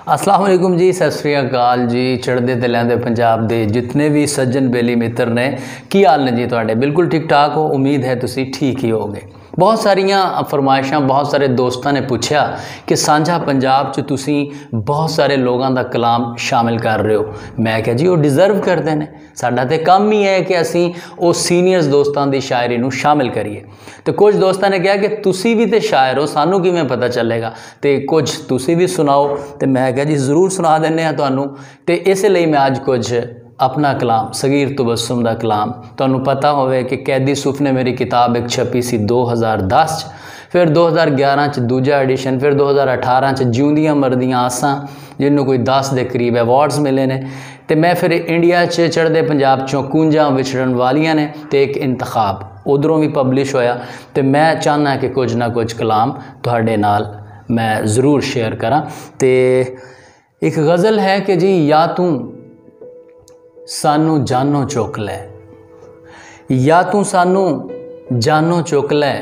अस्सलाम वालेकुम जी, सत श्री अकाल जी। चढ़दे ते लैंदे पंजाब दे जितने भी सज्जन बेली मित्र ने की हाल ने जी तुहाडे? बिल्कुल ठीक ठाक हो, उम्मीद है तुसी ठीक ही होगे। बहुत सारियां फरमाइशां बहुत सारे दोस्तों ने पूछा कि सांझा पंजाब च तुसी बहुत सारे लोगों का कलाम शामिल कर रहे हो। मैं क्या जी वो डिज़र्व करते हैं, साडा ते काम ही है कि असी वो सीनियर्स दोस्तों की शायरी नूं शामिल करिए। तो कुछ दोस्तों ने कहा कि तुसी भी तो शायर हो, सानू किवें पता चलेगा, तो कुछ तुसी भी सुनाओ। तो मैं क्या जी ज़रूर सुना देने तुहानू। तो इसलिए मैं अज कुछ अपना कलाम सगीर तबस्सुम दा कलाम, तुहानू पता होवे कि कैदी सुफने मेरी किताब एक छपी सी 2010 च, फिर 2011 च दूजा एडिशन, फिर 2018 च जिउंदियां मरदियां आसां जिन्होंने कोई 10 के करीब अवार्ड्स मिले ने। तो मैं फिर इंडिया च चढ़दे पंजाब चों कूंजां विछड़न वालियां ने तो एक इंतखाब उधरों भी पब्लिश होया। तो मैं चाहना कि कुछ ना कुछ कलाम तुहाडे नाल मैं ज़रूर शेयर करा। तो एक गज़ल है कि जी या तू सानू जानो चुक लै, या तू सानू जानो चुक लै,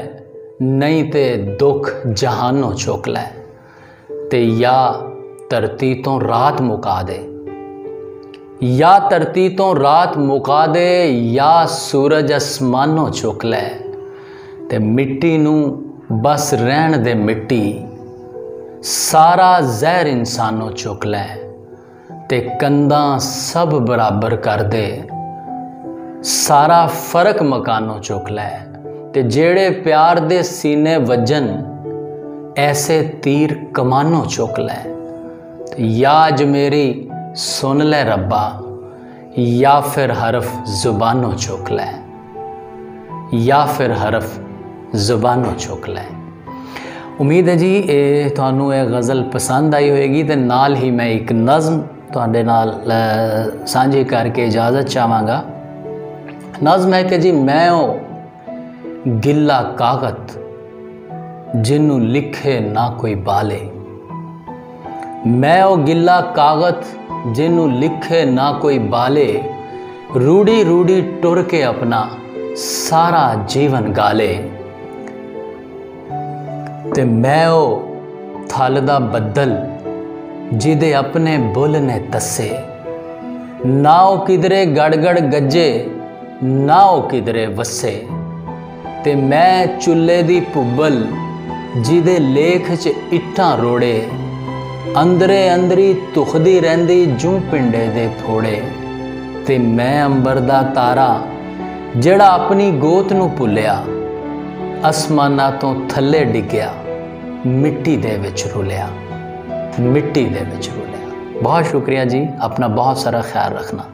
नहीं ते दुख जहानों चुक लै। ते या धरती तो रात मुका दे, या धरती तो रात मुका दे, या सूरज आसमानों चुक लै। ते मिट्टी नू बस रहन दे मिट्टी, सारा जहर इंसानों चुक लै। ते कंधां सब बराबर कर दे, सारा फर्क मकानों चुक लै। ते जेड़े प्यार दे सीने वजन, ऐसे तीर कमानों चुक लै। या अज मेरी सुन ले रब्बा, या फिर हरफ जुबानों चुक लै, या फिर हरफ जुबानों चुक लै। उम्मीद है जी ये तुहानू ये गज़ल पसंद आई होएगी। तो नाल ही मैं एक नज़म तुहाडे नाल सांझी करके इजाज़त चाहांगा। नज़म है कि जी मैं ओ गिला कागत जिन्नू लिखे ना कोई बाले, मैं ओ गिला कागत जिन्नू लिखे ना कोई बाले, रूड़ी रूड़ी टुर के अपना सारा जीवन गाले। ते मैं ओ थल दा बद्दल जिदे अपने बुल ने तस्से, ना ओ किधरे गड़गड़ गज्जे, ना ओ किधरे वस्से। ते मैं चुल्ले दी भुब्बल जिदे लेख च इट्टां रोड़े, अंदरे अंदरी तुखदी रहिंदी जूं पिंडे दे फोड़े। ते मैं अंबर दा तारा जेड़ा अपनी गोत नू भुल्लिया, आसमाना तो थल्ले डिग्या, मिट्टी दे विच रुलिया, मिट्टी दे विच रुलिया। बहुत शुक्रिया जी, अपना बहुत सारा ख्याल रखना।